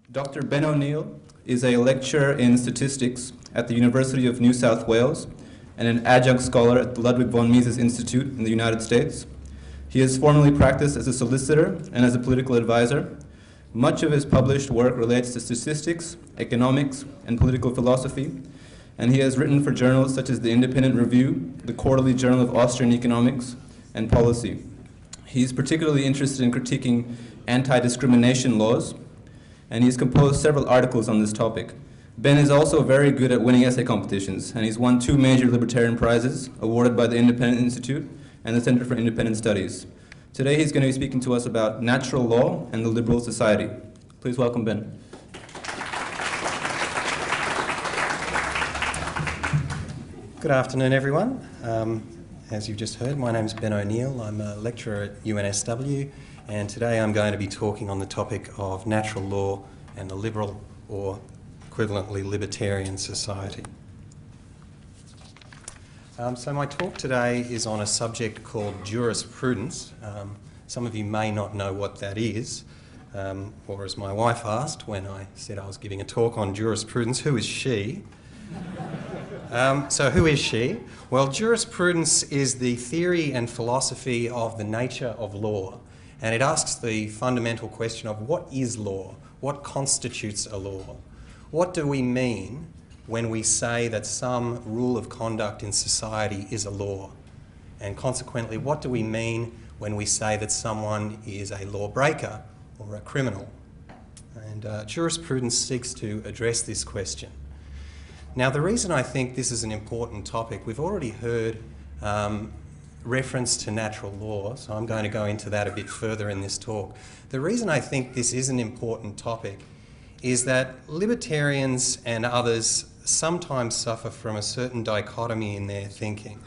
Dr. Ben O'Neill is a lecturer in statistics at the University of New South Wales and an adjunct scholar at the Ludwig von Mises Institute in the United States. He has formerly practiced as a solicitor and as a political advisor. Much of his published work relates to statistics, economics, and political philosophy, and he has written for journals such as the Independent Review, the Quarterly Journal of Austrian Economics, and Policy. He's particularly interested in critiquing anti-discrimination laws, and he's composed several articles on this topic. Ben is also very good at winning essay competitions, and he's won 2 major libertarian prizes awarded by the Independent Institute and the Center for Independent Studies. Today he's going to be speaking to us about natural law and the liberal society. Please welcome Ben. Good afternoon, everyone. As you've just heard, my name is Ben O'Neill. I'm a lecturer at UNSW, and today I'm going to be talking on the topic of natural law and the liberal, or equivalently libertarian, society. So my talk today is on a subject called jurisprudence. Some of you may not know what that is, or as my wife asked when I said I was giving a talk on jurisprudence, who is she? So who is she? Well, jurisprudence is the theory and philosophy of the nature of law, and it asks the fundamental question of what is law? What constitutes a law? What do we mean when we say that some rule of conduct in society is a law? And consequently, what do we mean when we say that someone is a lawbreaker or a criminal? And jurisprudence seeks to address this question. Now, the reason I think this is an important topic, we've already heard reference to natural law, so I'm going to go into that a bit further in this talk. The reason I think this is an important topic is that libertarians and others sometimes suffer from a certain dichotomy in their thinking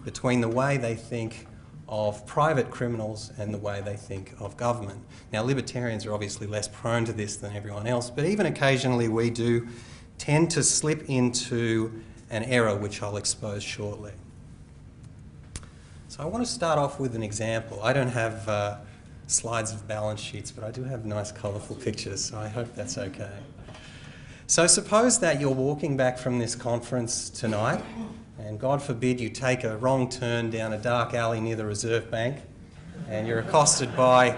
between the way they think of private criminals and the way they think of government. Now, libertarians are obviously less prone to this than everyone else, but even occasionally we do tend to slip into an error which I'll expose shortly. So I want to start off with an example. I don't have slides of balance sheets, but I do have nice colourful pictures, so I hope that's okay. So suppose that you're walking back from this conference tonight, and God forbid you take a wrong turn down a dark alley near the Reserve Bank, and you're accosted by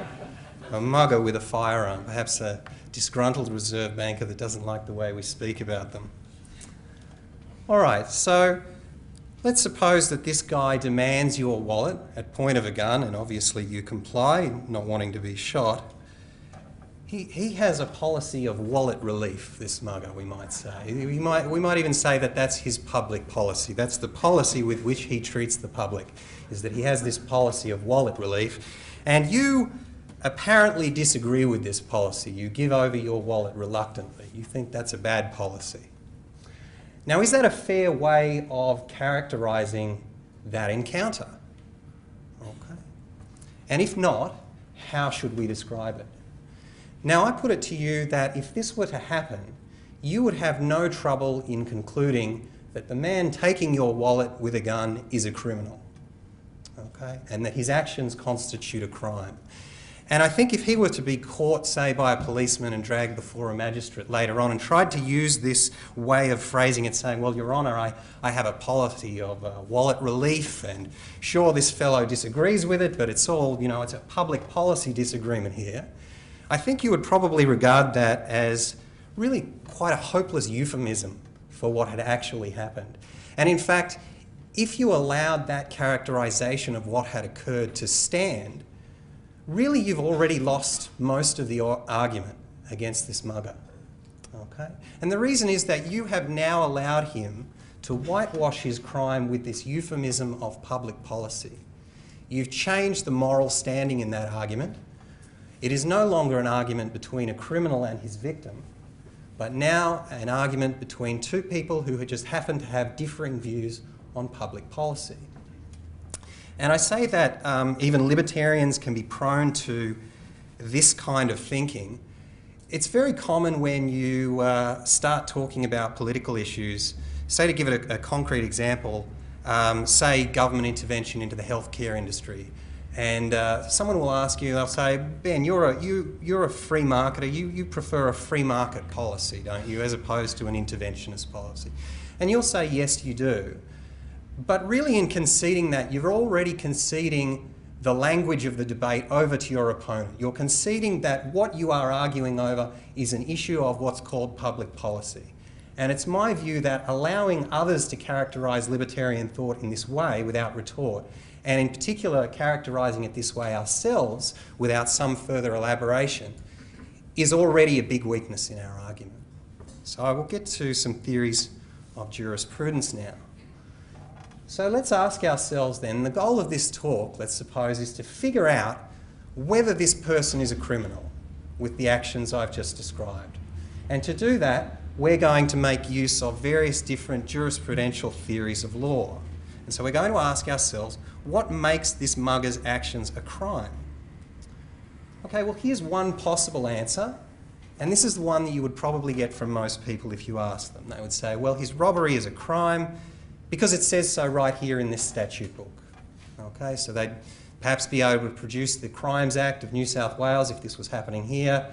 a mugger with a firearm, perhaps a disgruntled reserve banker that doesn't like the way we speak about them. All right, so let's suppose that this guy demands your wallet at point of a gun, and obviously you comply, not wanting to be shot. He has a policy of wallet relief, this mugger, we might say. We might even say that that's his public policy. That's the policy with which he treats the public, is that he has this policy of wallet relief. And you apparently disagree with this policy. You give over your wallet reluctantly. You think that's a bad policy. Now, is that a fair way of characterising that encounter? Okay. And if not, how should we describe it? Now, I put it to you that if this were to happen, you would have no trouble in concluding that the man taking your wallet with a gun is a criminal, okay? And that his actions constitute a crime. And I think if he were to be caught, say, by a policeman and dragged before a magistrate later on and tried to use this way of phrasing it, saying, well, Your Honour, I have a policy of wallet relief, and sure, this fellow disagrees with it, but it's all, you know, it's a public policy disagreement here, I think you would probably regard that as really quite a hopeless euphemism for what had actually happened. And in fact, if you allowed that characterisation of what had occurred to stand, really you've already lost most of the argument against this mugger, okay? And the reason is that you have now allowed him to whitewash his crime with this euphemism of public policy. You've changed the moral standing in that argument. It is no longer an argument between a criminal and his victim, but now an argument between two people who just happen to have differing views on public policy. And I say that even libertarians can be prone to this kind of thinking. It's very common when you start talking about political issues, say, to give it a concrete example, say government intervention into the healthcare industry. And someone will ask you, they'll say, Ben, you're a free marketer, you prefer a free market policy, don't you, as opposed to an interventionist policy? And you'll say, yes, you do. But really in conceding that, you're already conceding the language of the debate over to your opponent. You're conceding that what you are arguing over is an issue of what's called public policy. And it's my view that allowing others to characterise libertarian thought in this way without retort, and in particular characterising it this way ourselves without some further elaboration, is already a big weakness in our argument. So I will get to some theories of jurisprudence now. So let's ask ourselves then, the goal of this talk, let's suppose, is to figure out whether this person is a criminal with the actions I've just described. And to do that, we're going to make use of various different jurisprudential theories of law. And so we're going to ask ourselves, what makes this mugger's actions a crime? Okay, well, here's one possible answer, and this is the one that you would probably get from most people if you ask them. They would say, well, his robbery is a crime because it says so right here in this statute book. Okay, so they'd perhaps be able to produce the Crimes Act of New South Wales if this was happening here,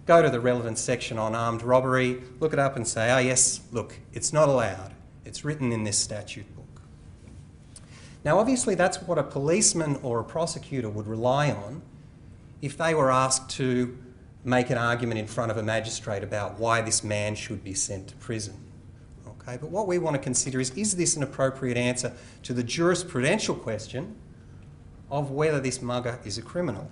go to the relevant section on armed robbery, look it up and say, oh yes, look, it's not allowed. It's written in this statute book. Now obviously that's what a policeman or a prosecutor would rely on if they were asked to make an argument in front of a magistrate about why this man should be sent to prison. Okay, but what we want to consider is this an appropriate answer to the jurisprudential question of whether this mugger is a criminal?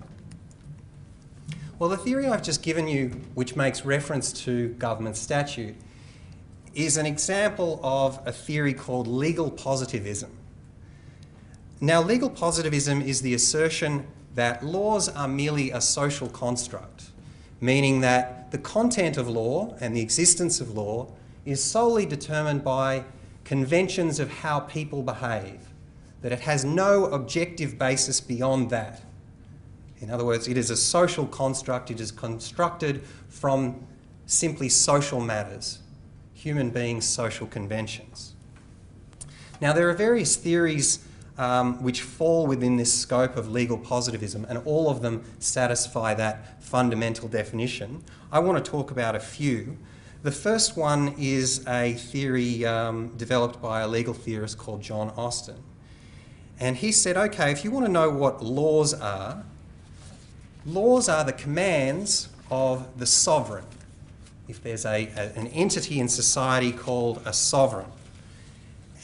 Well, the theory I've just given you, which makes reference to government statute, is an example of a theory called legal positivism. Now, legal positivism is the assertion that laws are merely a social construct, meaning that the content of law and the existence of law is solely determined by conventions of how people behave, that it has no objective basis beyond that. In other words, it is a social construct, it is constructed from simply social matters, human beings' social conventions. Now, there are various theories which fall within this scope of legal positivism, and all of them satisfy that fundamental definition. I want to talk about a few. The first one is a theory developed by a legal theorist called John Austin. And he said, okay, if you want to know what laws are the commands of the sovereign. If there's an entity in society called a sovereign.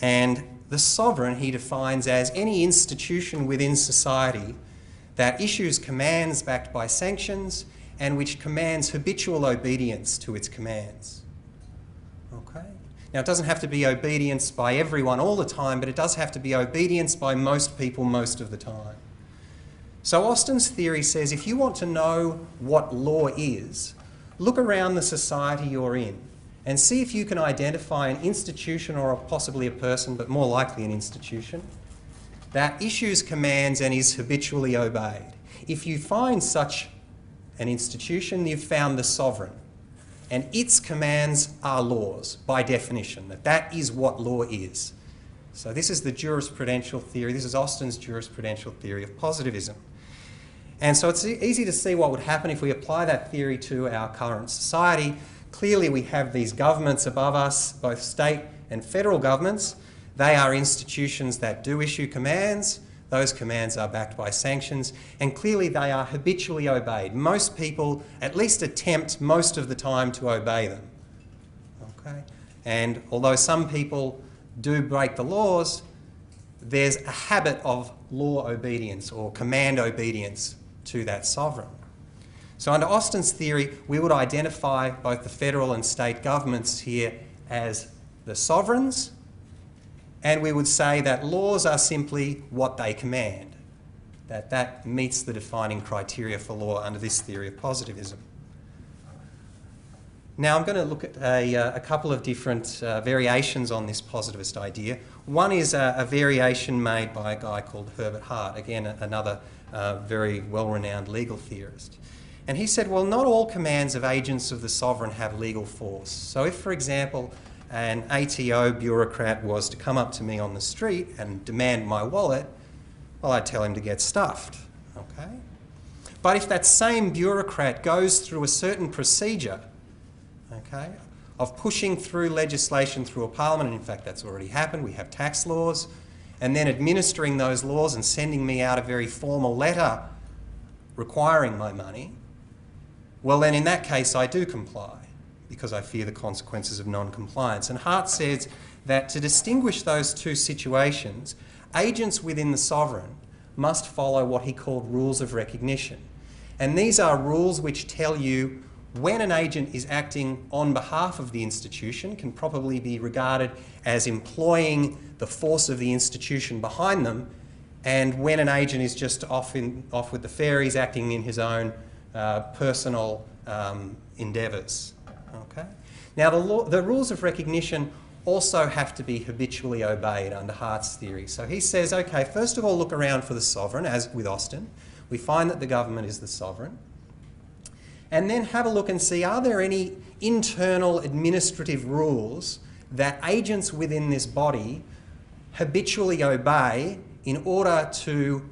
And the sovereign he defines as any institution within society that issues commands backed by sanctions and which commands habitual obedience to its commands. Okay? Now, it doesn't have to be obedience by everyone all the time, but it does have to be obedience by most people most of the time. So Austin's theory says if you want to know what law is, look around the society you're in and see if you can identify an institution or possibly a person, but more likely an institution, that issues commands and is habitually obeyed. If you find such an institution, you've found the sovereign. And its commands are laws, by definition, that is what law is. So this is the jurisprudential theory. This is Austin's jurisprudential theory of positivism. And so it's easy to see what would happen if we apply that theory to our current society. Clearly we have these governments above us, both state and federal governments. They are institutions that do issue commands. Those commands are backed by sanctions, and clearly they are habitually obeyed. Most people at least attempt most of the time to obey them. Okay? And although some people do break the laws, there's a habit of law obedience or command obedience to that sovereign. So under Austin's theory, we would identify both the federal and state governments here as the sovereigns, and we would say that laws are simply what they command, that meets the defining criteria for law under this theory of positivism. Now I'm going to look at a couple of different variations on this positivist idea. One is a variation made by a guy called Herbert Hart, again another very well-renowned legal theorist. And he said, well, not all commands of agents of the sovereign have legal force. So if, for example, an ATO bureaucrat was to come up to me on the street and demand my wallet, well, I'd tell him to get stuffed. Okay? But if that same bureaucrat goes through a certain procedure, okay, of pushing through legislation through a parliament, and in fact that's already happened, we have tax laws, and then administering those laws and sending me out a very formal letter requiring my money, well then in that case I do comply because I fear the consequences of non-compliance. And Hart says that to distinguish those two situations, agents within the sovereign must follow what he called rules of recognition. And these are rules which tell you when an agent is acting on behalf of the institution, can probably be regarded as employing the force of the institution behind them, and when an agent is just off with the fairies, acting in his own personal endeavours. Okay? Now, the rules of recognition also have to be habitually obeyed under Hart's theory. So he says, okay, first of all, look around for the sovereign, as with Austin. We find that the government is the sovereign. And then have a look and see, are there any internal administrative rules that agents within this body habitually obey in order to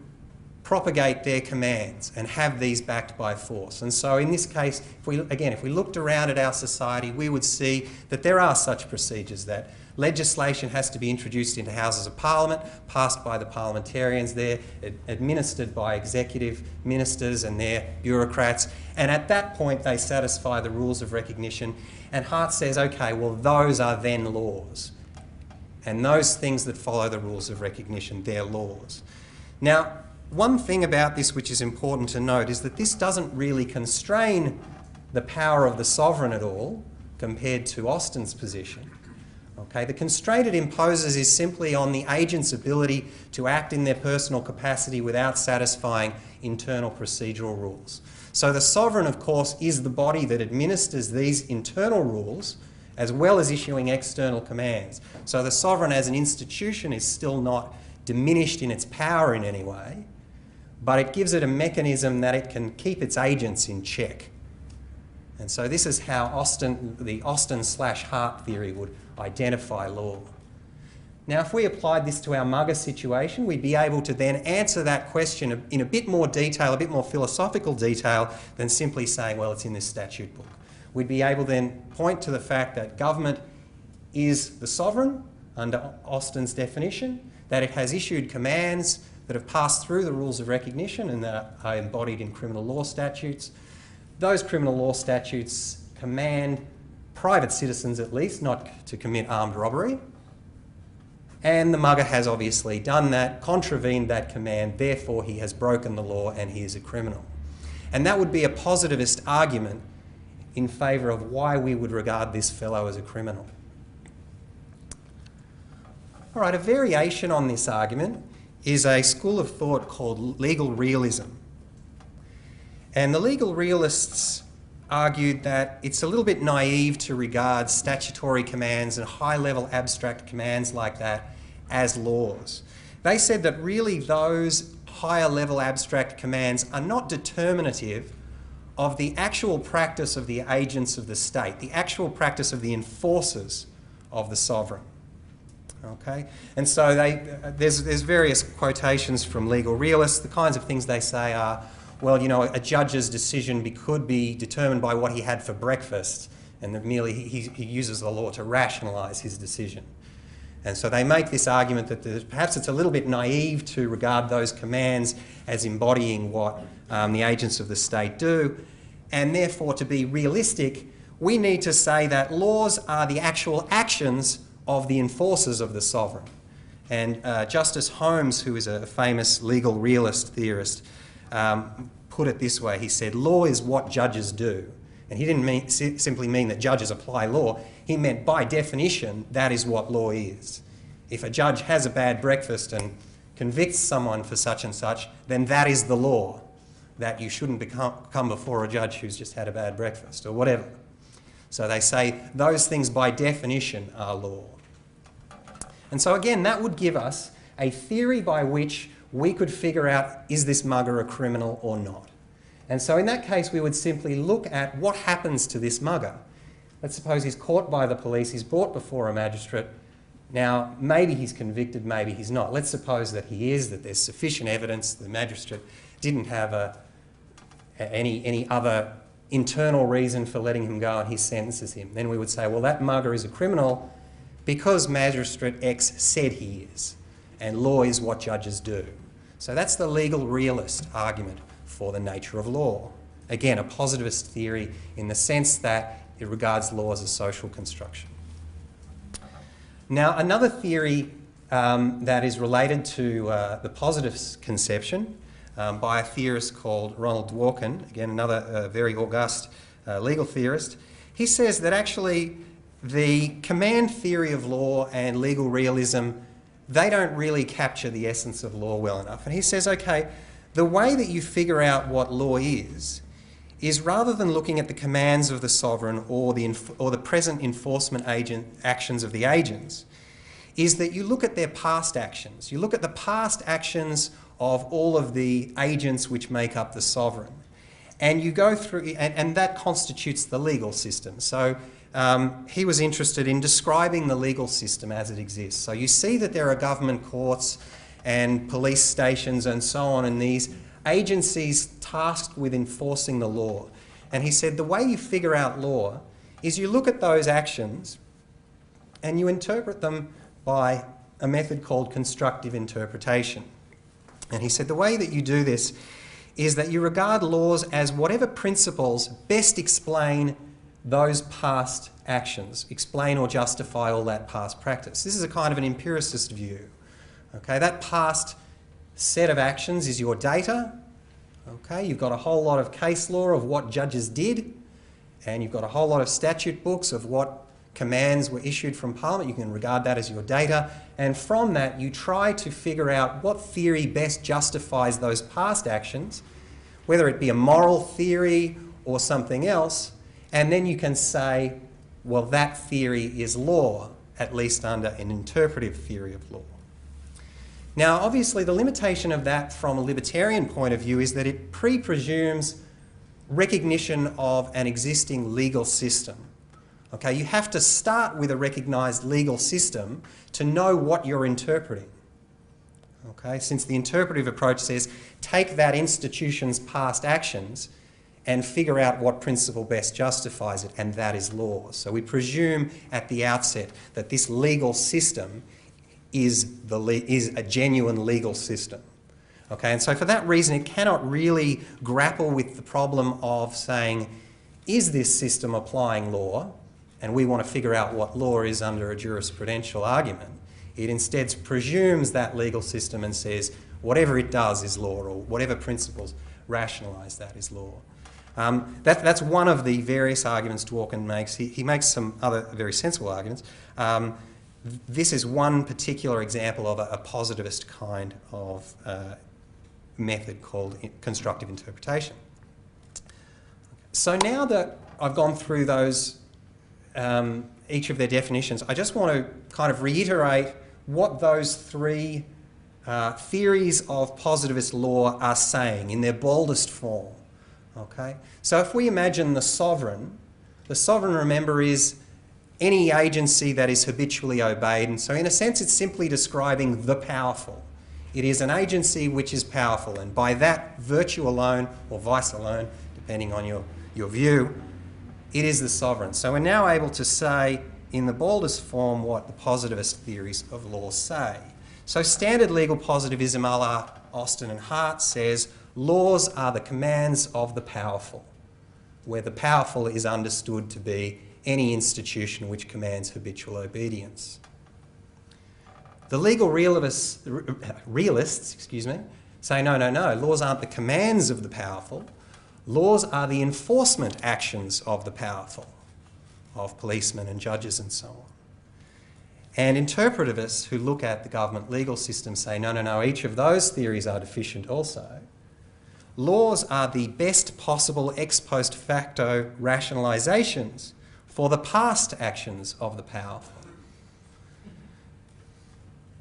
propagate their commands and have these backed by force? And so in this case, if we looked around at our society, we would see that there are such procedures, that legislation has to be introduced into Houses of Parliament, passed by the parliamentarians there, administered by executive ministers and their bureaucrats, and at that point they satisfy the rules of recognition. And Hart says, okay, well those are then laws. And those things that follow the rules of recognition, they're laws. Now, one thing about this which is important to note is that this doesn't really constrain the power of the sovereign at all compared to Austin's position. Okay, the constraint it imposes is simply on the agent's ability to act in their personal capacity without satisfying internal procedural rules. So the sovereign, of course, is the body that administers these internal rules as well as issuing external commands. So the sovereign as an institution is still not diminished in its power in any way, but it gives it a mechanism that it can keep its agents in check. And so this is how the Austin/Hart theory would identify law. Now, if we applied this to our mugger situation, we'd be able to then answer that question in a bit more detail, a bit more philosophical detail than simply saying, well, it's in this statute book. We'd be able then point to the fact that government is the sovereign under Austin's definition, that it has issued commands that have passed through the rules of recognition and that are embodied in criminal law statutes. Those criminal law statutes command private citizens at least not to commit armed robbery. And the mugger has obviously done that, contravened that command, therefore he has broken the law and he is a criminal. And that would be a positivist argument in favour of why we would regard this fellow as a criminal. All right, a variation on this argument is a school of thought called legal realism. And the legal realists argued that it's a little bit naive to regard statutory commands and high-level abstract commands like that as laws. They said that really those higher-level abstract commands are not determinative of the actual practice of the agents of the state, the actual practice of the enforcers of the sovereign. Okay? And so there's various quotations from legal realists. The kinds of things they say are, well, you know, a judge's decision could be determined by what he had for breakfast, and that merely he uses the law to rationalise his decision. And so they make this argument that perhaps it's a little bit naive to regard those commands as embodying what the agents of the state do, and therefore to be realistic, we need to say that laws are the actual actions of the enforcers of the sovereign. And Justice Holmes, who is a famous legal realist theorist, put it this way. He said, law is what judges do. And he didn't simply mean that judges apply law. He meant, by definition, that is what law is. If a judge has a bad breakfast and convicts someone for such and such, then that is the law, that you shouldn't come before a judge who's just had a bad breakfast or whatever. So they say those things by definition are law. And so again, that would give us a theory by which we could figure out, is this mugger a criminal or not? And so in that case, we would simply look at what happens to this mugger. Let's suppose he's caught by the police, he's brought before a magistrate. Now, maybe he's convicted, maybe he's not. Let's suppose that he is, that there's sufficient evidence, the magistrate didn't have any other internal reason for letting him go and he sentences him, then we would say, well, that mugger is a criminal because Magistrate X said he is, and law is what judges do. So that's the legal realist argument for the nature of law. Again, a positivist theory in the sense that it regards law as a social construction. Now, another theory that is related to the positivist conception by a theorist called Ronald Dworkin, again, another very august legal theorist, he says that actually the command theory of law and legal realism, they don't really capture the essence of law well enough. And he says, okay, the way that you figure out what law is rather than looking at the commands of the sovereign or the present enforcement actions of the agents, is that you look at their past actions. You look at the past actions of all of the agents which make up the sovereign. And you go through, and that constitutes the legal system. So he was interested in describing the legal system as it exists. So you see that there are government courts and police stations and so on, and these agencies tasked with enforcing the law. And he said the way you figure out law is you look at those actions and you interpret them by a method called constructive interpretation. And he said the way that you do this is that you regard laws as whatever principles best explain those past actions, explain or justify all that past practice. This is a kind of an empiricist view. Okay, that past set of actions is your data. Okay, you've got a whole lot of case law of what judges did, and you've got a whole lot of statute books of what commands were issued from Parliament. You can regard that as your data, and from that you try to figure out what theory best justifies those past actions, whether it be a moral theory or something else, and then you can say, well, that theory is law, at least under an interpretive theory of law. Now, obviously, the limitation of that from a libertarian point of view is that it presumes recognition of an existing legal system. Okay, you have to start with a recognised legal system to know what you're interpreting. Okay, since the interpretive approach says take that institution's past actions and figure out what principle best justifies it, and that is law. So we presume at the outset that this legal system is a genuine legal system. Okay, and so for that reason it cannot really grapple with the problem of saying, is this system applying law? And we want to figure out what law is under a jurisprudential argument. It instead presumes that legal system and says whatever it does is law, or whatever principles rationalise that is law. That's one of the various arguments Dworkin makes. He makes some other very sensible arguments. This is one particular example of a positivist kind of method called constructive interpretation. So now that I've gone through those, each of their definitions, I just want to kind of reiterate what those three theories of positivist law are saying in their boldest form. Okay? So if we imagine the sovereign, remember, is any agency that is habitually obeyed, and so in a sense it's simply describing the powerful. It is an agency which is powerful, and by that virtue alone, or vice alone, depending on your view, it is the sovereign. So we're now able to say in the boldest form what the positivist theories of law say. So standard legal positivism a la Austin and Hart says laws are the commands of the powerful, where the powerful is understood to be any institution which commands habitual obedience. The legal realists say no, laws aren't the commands of the powerful. Laws are the enforcement actions of the powerful, of policemen and judges and so on. And interpretivists who look at the government legal system say no, each of those theories are deficient also. Laws are the best possible ex post facto rationalisations for the past actions of the powerful.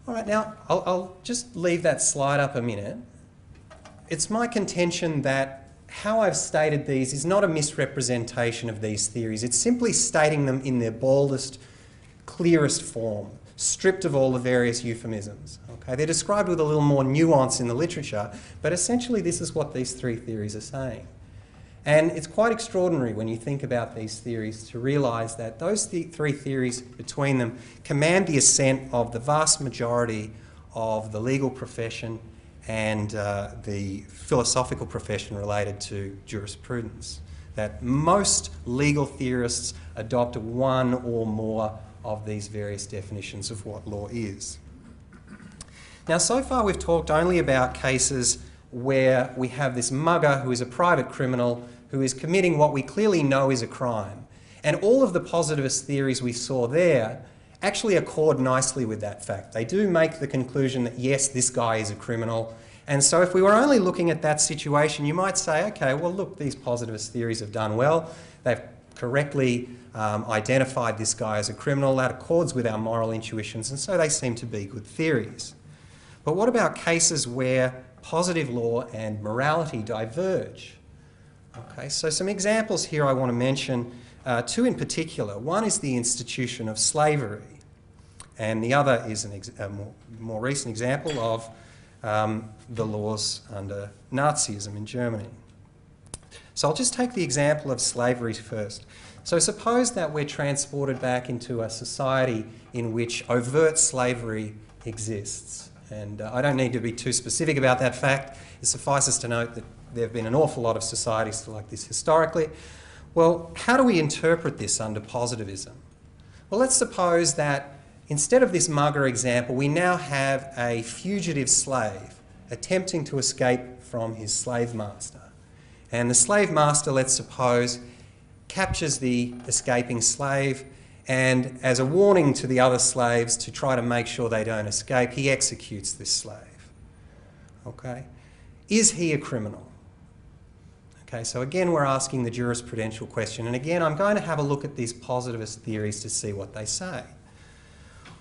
All right, now I'll just leave that slide up a minute. It's my contention that how I've stated these is not a misrepresentation of these theories. It's simply stating them in their boldest, clearest form. stripped of all the various euphemisms. Okay? They're described with a little more nuance in the literature, but essentially this is what these three theories are saying. And it's quite extraordinary when you think about these theories to realise that those three theories between them command the assent of the vast majority of the legal profession and the philosophical profession related to jurisprudence. That most legal theorists adopt one or more of these various definitions of what law is. Now, so far we've talked only about cases where we have this mugger who is a private criminal who is committing what we clearly know is a crime. And all of the positivist theories we saw there actually accord nicely with that fact. They do make the conclusion that, yes, this guy is a criminal. And so if we were only looking at that situation, you might say, okay, well, look, these positivist theories have done well. They've correctly identified this guy as a criminal. That accords with our moral intuitions, and so they seem to be good theories. But what about cases where positive law and morality diverge? Okay, so some examples here I want to mention, two in particular. One is the institution of slavery, and the other is a more recent example of the laws under Nazism in Germany. So I'll just take the example of slavery first. So suppose that we're transported back into a society in which overt slavery exists. And I don't need to be too specific about that fact. It suffices to note that there have been an awful lot of societies like this historically. Well, how do we interpret this under positivism? Well, let's suppose that instead of this mugger example, we now have a fugitive slave attempting to escape from his slave master. And the slave master, let's suppose, captures the escaping slave, and as a warning to the other slaves to try to make sure they don't escape, he executes this slave. Okay? Is he a criminal? Okay, so again we're asking the jurisprudential question, and again I'm going to have a look at these positivist theories to see what they say.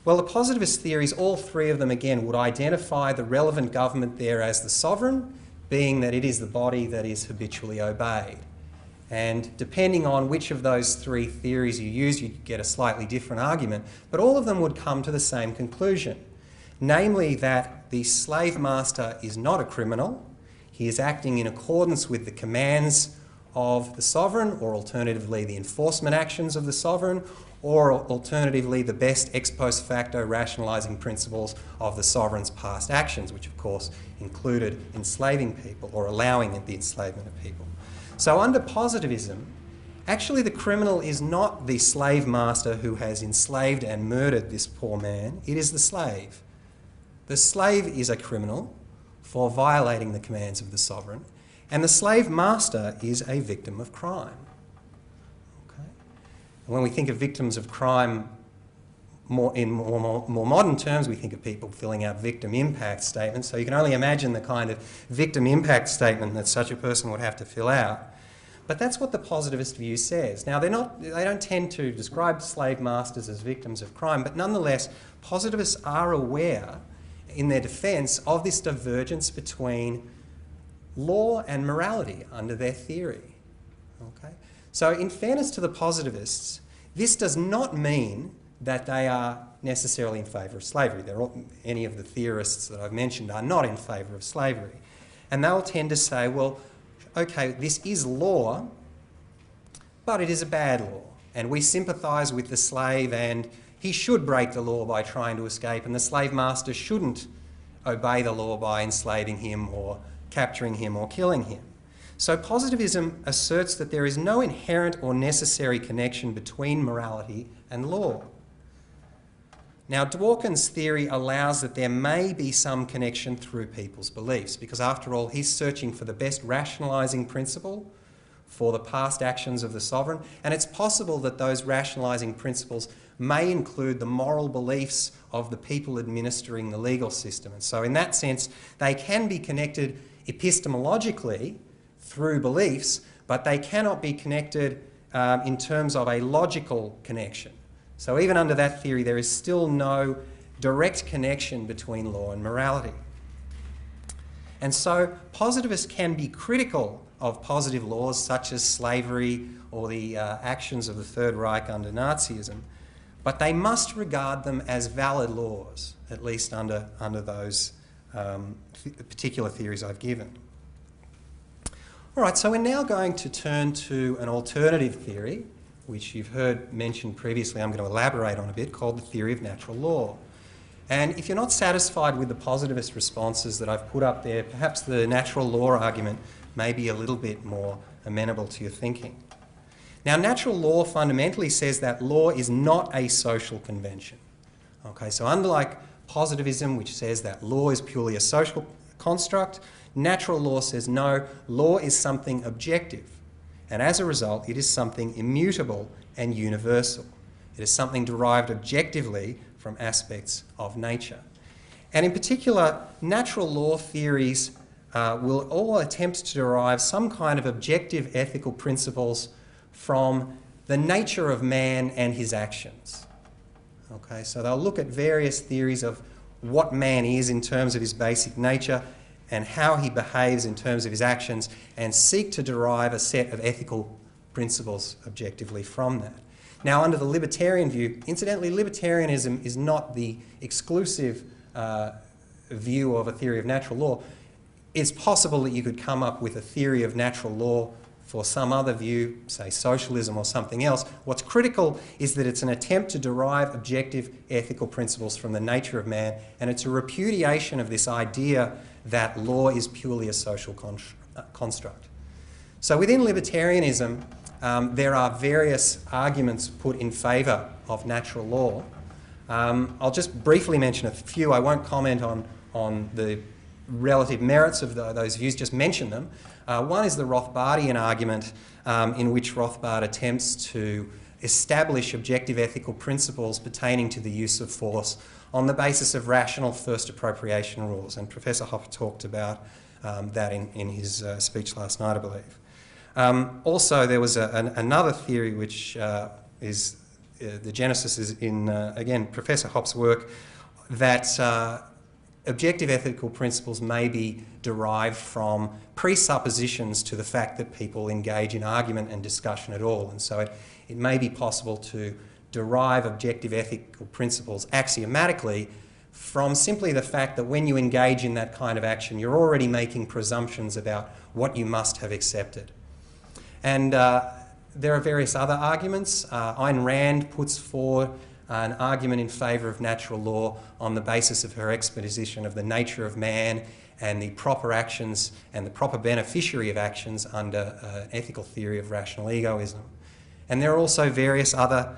Well, the positivist theories, all three of them again, would identify the relevant government there as the sovereign, being that it is the body that is habitually obeyed. And depending on which of those three theories you use, you get a slightly different argument, but all of them would come to the same conclusion, namely that the slave master is not a criminal. He is acting in accordance with the commands of the sovereign, or alternatively the enforcement actions of the sovereign, or alternatively the best ex post facto rationalising principles of the sovereign's past actions, which of course included enslaving people or allowing the enslavement of people. So under positivism, actually the criminal is not the slave master who has enslaved and murdered this poor man, it is the slave. The slave is a criminal for violating the commands of the sovereign, and the slave master is a victim of crime. Okay? And when we think of victims of crime in more modern terms, we think of people filling out victim impact statements, so you can only imagine the kind of victim impact statement that such a person would have to fill out. But that's what the positivist view says. Now, they don't tend to describe slave masters as victims of crime, but nonetheless, positivists are aware, in their defence, of this divergence between law and morality under their theory. Okay? So in fairness to the positivists, this does not mean that they are necessarily in favour of slavery. Any of the theorists that I've mentioned are not in favour of slavery. And they'll tend to say, well, okay, this is law, but it is a bad law. And we sympathise with the slave, and he should break the law by trying to escape, and the slave master shouldn't obey the law by enslaving him or capturing him or killing him. So positivism asserts that there is no inherent or necessary connection between morality and law. Now, Dworkin's theory allows that there may be some connection through people's beliefs, because after all, he's searching for the best rationalising principle for the past actions of the sovereign, and it's possible that those rationalising principles may include the moral beliefs of the people administering the legal system. And so in that sense, they can be connected epistemologically through beliefs, but they cannot be connected in terms of a logical connection. So even under that theory, there is still no direct connection between law and morality. And so positivists can be critical of positive laws such as slavery or the actions of the Third Reich under Nazism, but they must regard them as valid laws, at least under those particular theories I've given. All right, so we're now going to turn to an alternative theory, which you've heard mentioned previously. I'm going to elaborate on a bit, called the theory of natural law. And if you're not satisfied with the positivist responses that I've put up there, perhaps the natural law argument may be a little bit more amenable to your thinking. Now, natural law fundamentally says that law is not a social convention. Okay, so unlike positivism, which says that law is purely a social construct, natural law says no, law is something objective. And as a result, it is something immutable and universal. It is something derived objectively from aspects of nature. And in particular, natural law theories will all attempt to derive some kind of objective ethical principles from the nature of man and his actions. Okay, so they'll look at various theories of what man is in terms of his basic nature and how he behaves in terms of his actions, and seek to derive a set of ethical principles objectively from that. Now, under the libertarian view, incidentally, libertarianism is not the exclusive view of a theory of natural law. It's possible that you could come up with a theory of natural law for some other view, say socialism or something else. What's critical is that it's an attempt to derive objective ethical principles from the nature of man, and it's a repudiation of this idea that law is purely a social construct. So within libertarianism, there are various arguments put in favour of natural law. I'll just briefly mention a few. I won't comment on the relative merits of those views, just mention them. One is the Rothbardian argument, in which Rothbard attempts to establish objective ethical principles pertaining to the use of force on the basis of rational first appropriation rules. And Professor Hopper talked about that in his speech last night, I believe. Also, there was another theory which is the genesis is in, again, Professor Hopper's work, that objective ethical principles may be derived from presuppositions to the fact that people engage in argument and discussion at all. And so it may be possible to derive objective ethical principles axiomatically from simply the fact that when you engage in that kind of action, you're already making presumptions about what you must have accepted. And there are various other arguments. Ayn Rand puts forward an argument in favour of natural law on the basis of her exposition of the nature of man and the proper actions and the proper beneficiary of actions under an ethical theory of rational egoism. And there are also various other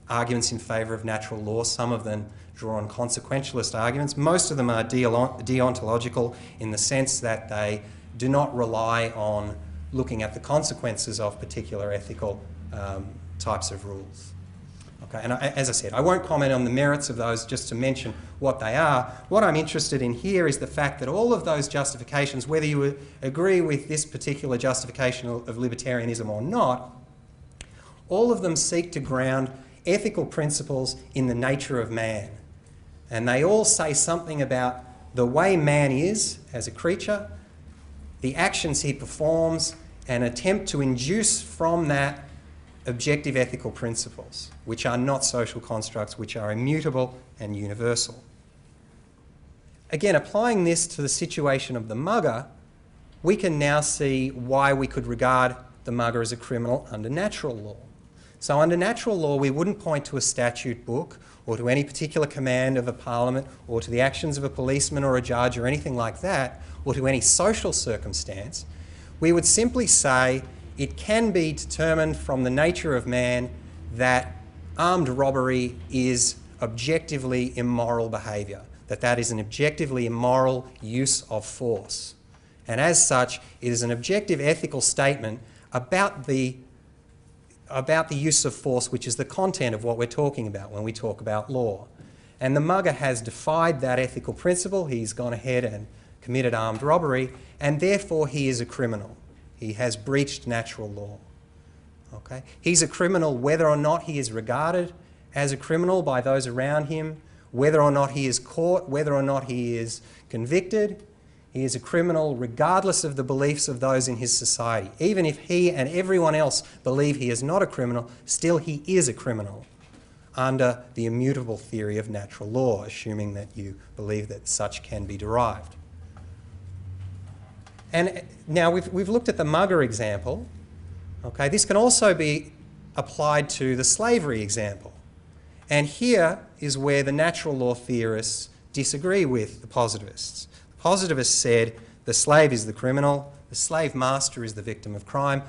arguments in favour of natural law. Some of them draw on consequentialist arguments. Most of them are deontological in the sense that they do not rely on looking at the consequences of particular ethical types of rules. Okay, and as I said, I won't comment on the merits of those, just to mention what they are. What I'm interested in here is the fact that all of those justifications, whether you agree with this particular justification of libertarianism or not, all of them seek to ground ethical principles in the nature of man. And they all say something about the way man is as a creature, the actions he performs, and attempt to induce from that objective ethical principles, which are not social constructs, which are immutable and universal. Again, applying this to the situation of the mugger, we can now see why we could regard the mugger as a criminal under natural law. So under natural law, we wouldn't point to a statute book or to any particular command of a parliament or to the actions of a policeman or a judge or anything like that, or to any social circumstance. We would simply say it can be determined from the nature of man that armed robbery is objectively immoral behaviour, that is an objectively immoral use of force. And as such, it is an objective ethical statement about the use of force, which is the content of what we're talking about when we talk about law. And the mugger has defied that ethical principle. He's gone ahead and committed armed robbery, and therefore he is a criminal. He has breached natural law. Okay? He's a criminal whether or not he is regarded as a criminal by those around him, whether or not he is caught, whether or not he is convicted. He is a criminal regardless of the beliefs of those in his society. Even if he and everyone else believe he is not a criminal, still he is a criminal under the immutable theory of natural law, assuming that you believe that such can be derived. And now we've looked at the mugger example. Okay, this can also be applied to the slavery example. And here is where the natural law theorists disagree with the positivists. The positivists said the slave is the criminal, the slave master is the victim of crime,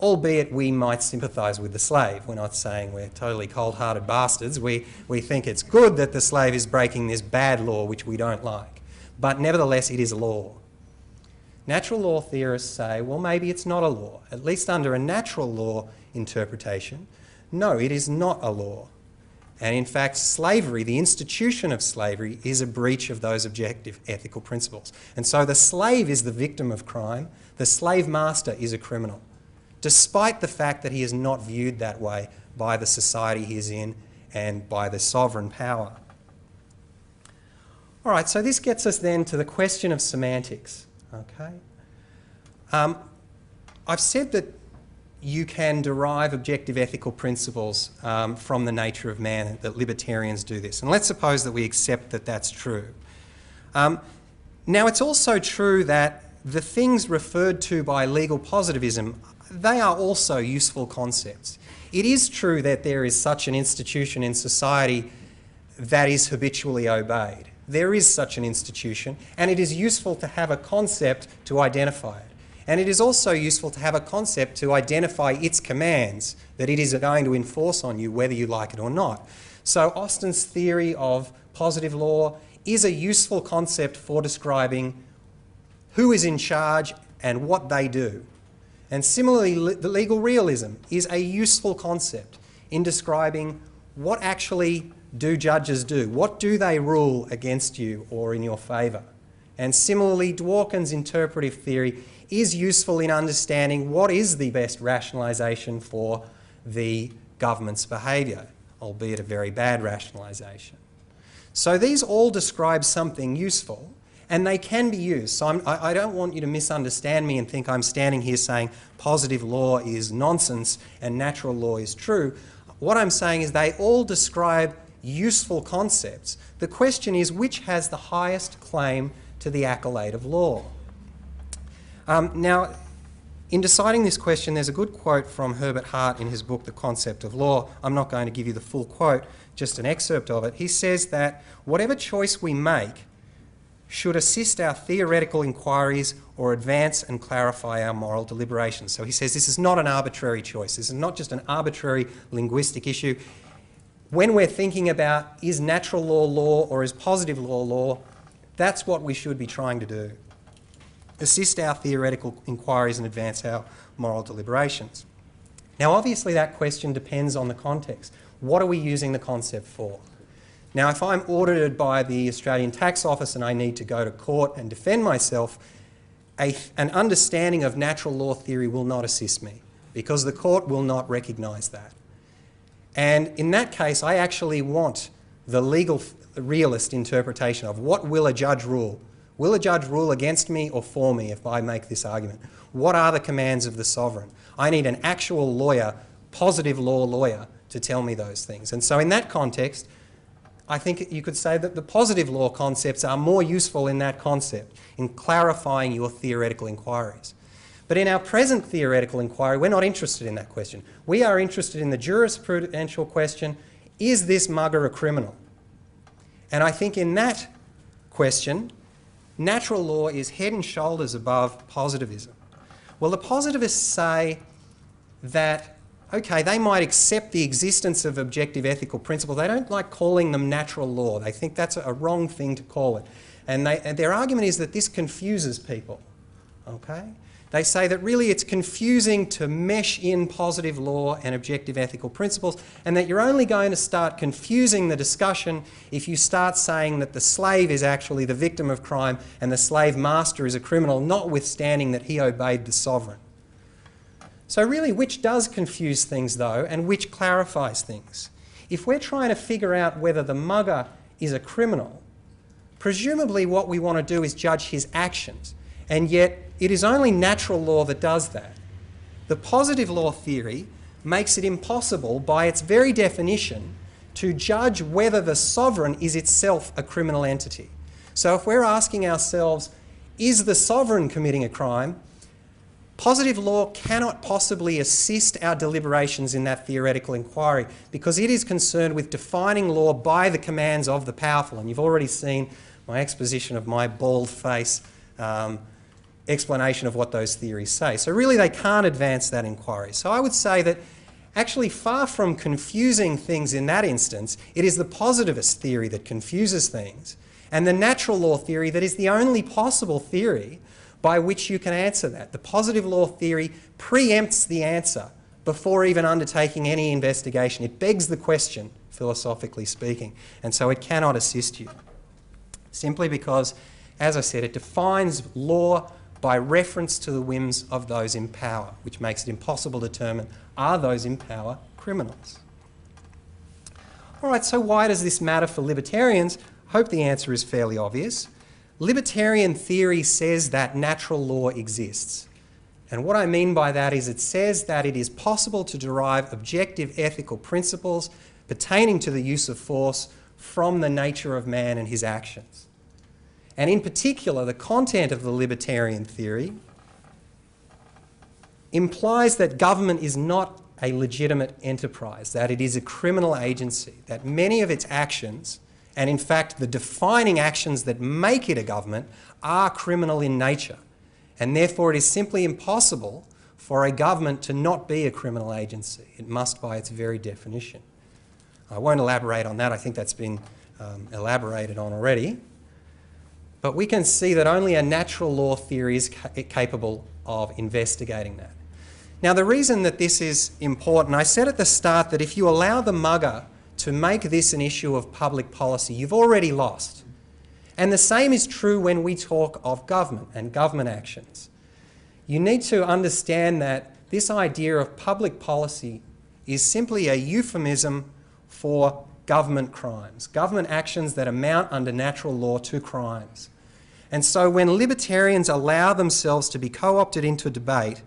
albeit we might sympathise with the slave. We're not saying we're totally cold-hearted bastards. We think it's good that the slave is breaking this bad law which we don't like. But nevertheless, it is a law. Natural law theorists say, well, maybe it's not a law. At least under a natural law interpretation, no, it is not a law. And in fact, slavery, the institution of slavery, is a breach of those objective ethical principles. And so the slave is the victim of crime, the slave master is a criminal, despite the fact that he is not viewed that way by the society he is in and by the sovereign power. All right, so this gets us then to the question of semantics. Okay. I've said that you can derive objective ethical principles from the nature of man, that libertarians do this. And let's suppose that we accept that that's true. Now, it's also true that the things referred to by legal positivism, they are also useful concepts. It is true that there is such an institution in society that is habitually obeyed. There is such an institution, and it is useful to have a concept to identify it. And it is also useful to have a concept to identify its commands that it is going to enforce on you whether you like it or not. So Austin's theory of positive law is a useful concept for describing who is in charge and what they do. And similarly, the legal realism is a useful concept in describing what actually do judges do? What do they rule against you or in your favour? And similarly, Dworkin's interpretive theory is useful in understanding what is the best rationalisation for the government's behaviour, albeit a very bad rationalisation. So these all describe something useful, and they can be used. So I don't want you to misunderstand me and think I'm standing here saying positive law is nonsense and natural law is true. What I'm saying is they all describe useful concepts. The question is, which has the highest claim to the accolade of law? Now, in deciding this question, there's a good quote from Herbert Hart in his book, The Concept of Law. I'm not going to give you the full quote, just an excerpt of it. He says that whatever choice we make should assist our theoretical inquiries or advance and clarify our moral deliberations. So he says this is not an arbitrary choice. This is not just an arbitrary linguistic issue. When we're thinking about is natural law law or is positive law law, that's what we should be trying to do. Assist our theoretical inquiries and advance our moral deliberations. Now, obviously that question depends on the context. What are we using the concept for? Now, if I'm audited by the Australian Tax Office and I need to go to court and defend myself, an understanding of natural law theory will not assist me because the court will not recognise that. And in that case, I actually want the legal realist interpretation of what will a judge rule. Will a judge rule against me or for me if I make this argument? What are the commands of the sovereign? I need an actual lawyer, positive law lawyer, to tell me those things. And so in that context, I think you could say that the positive law concepts are more useful in that concept, in clarifying your theoretical inquiries. But in our present theoretical inquiry, we're not interested in that question. We are interested in the jurisprudential question, is this mugger a criminal? And I think in that question, natural law is head and shoulders above positivism. Well, the positivists say that, okay, they might accept the existence of objective ethical principles. They don't like calling them natural law. They think that's a wrong thing to call it. And their argument is that this confuses people, okay? They say that really it's confusing to mesh in positive law and objective ethical principles, and that you're only going to start confusing the discussion if you start saying that the slave is actually the victim of crime and the slave master is a criminal, notwithstanding that he obeyed the sovereign. So really, which does confuse things though, and which clarifies things? If we're trying to figure out whether the mugger is a criminal, presumably what we want to do is judge his actions, and yet it is only natural law that does that. The positive law theory makes it impossible, by its very definition, to judge whether the sovereign is itself a criminal entity. So if we're asking ourselves, is the sovereign committing a crime? Positive law cannot possibly assist our deliberations in that theoretical inquiry because it is concerned with defining law by the commands of the powerful. And you've already seen my exposition of my bald face explanation of what those theories say. So really they can't advance that inquiry. So I would say that actually far from confusing things in that instance, it is the positivist theory that confuses things and the natural law theory that is the only possible theory by which you can answer that. The positive law theory preempts the answer before even undertaking any investigation. It begs the question, philosophically speaking, and so it cannot assist you. Simply because, as I said, it defines law by reference to the whims of those in power, which makes it impossible to determine, are those in power criminals? All right, so why does this matter for libertarians? I hope the answer is fairly obvious. Libertarian theory says that natural law exists. And what I mean by that is it says that it is possible to derive objective ethical principles pertaining to the use of force from the nature of man and his actions. And in particular, the content of the libertarian theory implies that government is not a legitimate enterprise, that it is a criminal agency, that many of its actions, and in fact the defining actions that make it a government, are criminal in nature. And therefore it is simply impossible for a government to not be a criminal agency. It must by its very definition. I won't elaborate on that, I think that's been elaborated on already. But we can see that only a natural law theory is capable of investigating that. Now the reason that this is important, I said at the start that if you allow the mugger to make this an issue of public policy, you've already lost. And the same is true when we talk of government and government actions. You need to understand that this idea of public policy is simply a euphemism for government crimes, government actions that amount under natural law to crimes. And so when libertarians allow themselves to be co-opted into a debate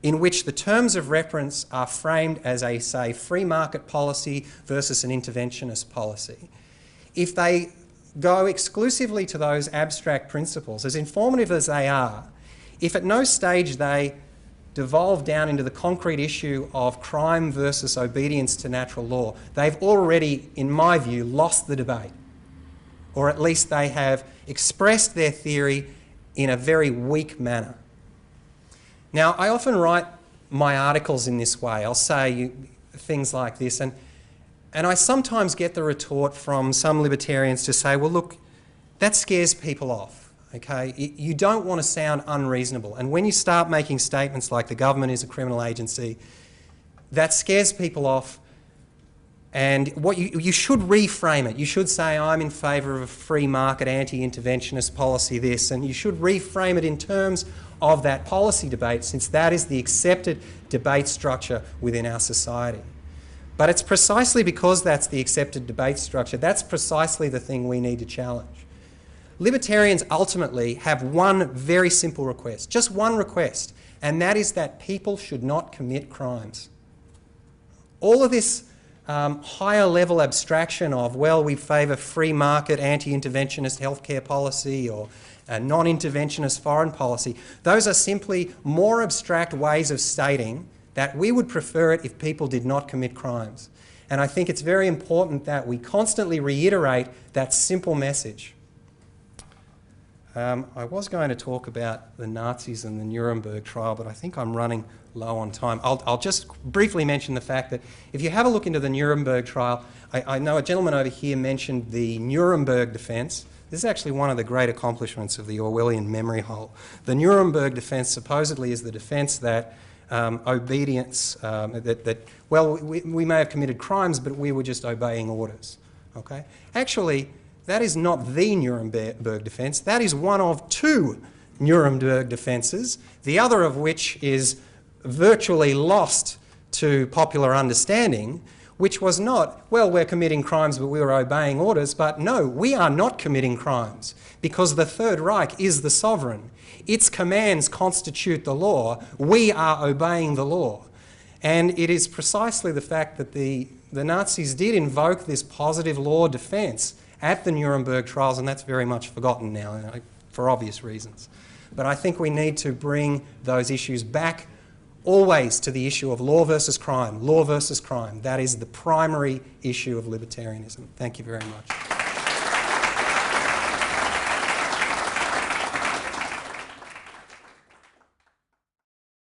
in which the terms of reference are framed as a, say, free market policy versus an interventionist policy, if they go exclusively to those abstract principles, as informative as they are, if at no stage they devolve down into the concrete issue of crime versus obedience to natural law, they've already, in my view, lost the debate. Or at least they have expressed their theory in a very weak manner. Now, I often write my articles in this way. I'll say things like this, and I sometimes get the retort from some libertarians to say, well, look, that scares people off, okay? You don't want to sound unreasonable. And when you start making statements like the government is a criminal agency, that scares people off. And what you should reframe it. You should say, I'm in favour of a free market, anti-interventionist policy this, and you should reframe it in terms of that policy debate, since that is the accepted debate structure within our society. But it's precisely because that's the accepted debate structure, that's precisely the thing we need to challenge. Libertarians ultimately have one very simple request, just one request, and that is that people should not commit crimes. All of this higher level abstraction of, well, we favour free market, anti-interventionist healthcare policy or a non-interventionist foreign policy, those are simply more abstract ways of stating that we would prefer it if people did not commit crimes. And I think it's very important that we constantly reiterate that simple message. I was going to talk about the Nazis and the Nuremberg trial, but I think I'm running low on time. I'll just briefly mention the fact that if you have a look into the Nuremberg trial, I know a gentleman over here mentioned the Nuremberg defence. This is actually one of the great accomplishments of the Orwellian memory hole. The Nuremberg defence supposedly is the defence that obedience, well, we may have committed crimes, but we were just obeying orders. Okay? Actually, that is not the Nuremberg defence. That is one of two Nuremberg defences, the other of which is virtually lost to popular understanding, which was not, well, we're committing crimes but we were obeying orders, but no, we are not committing crimes because the Third Reich is the sovereign. Its commands constitute the law. We are obeying the law. And it is precisely the fact that the Nazis did invoke this positive law defence at the Nuremberg trials, and that's very much forgotten now, for obvious reasons. But I think we need to bring those issues back always to the issue of law versus crime. Law versus crime. That is the primary issue of libertarianism. Thank you very much.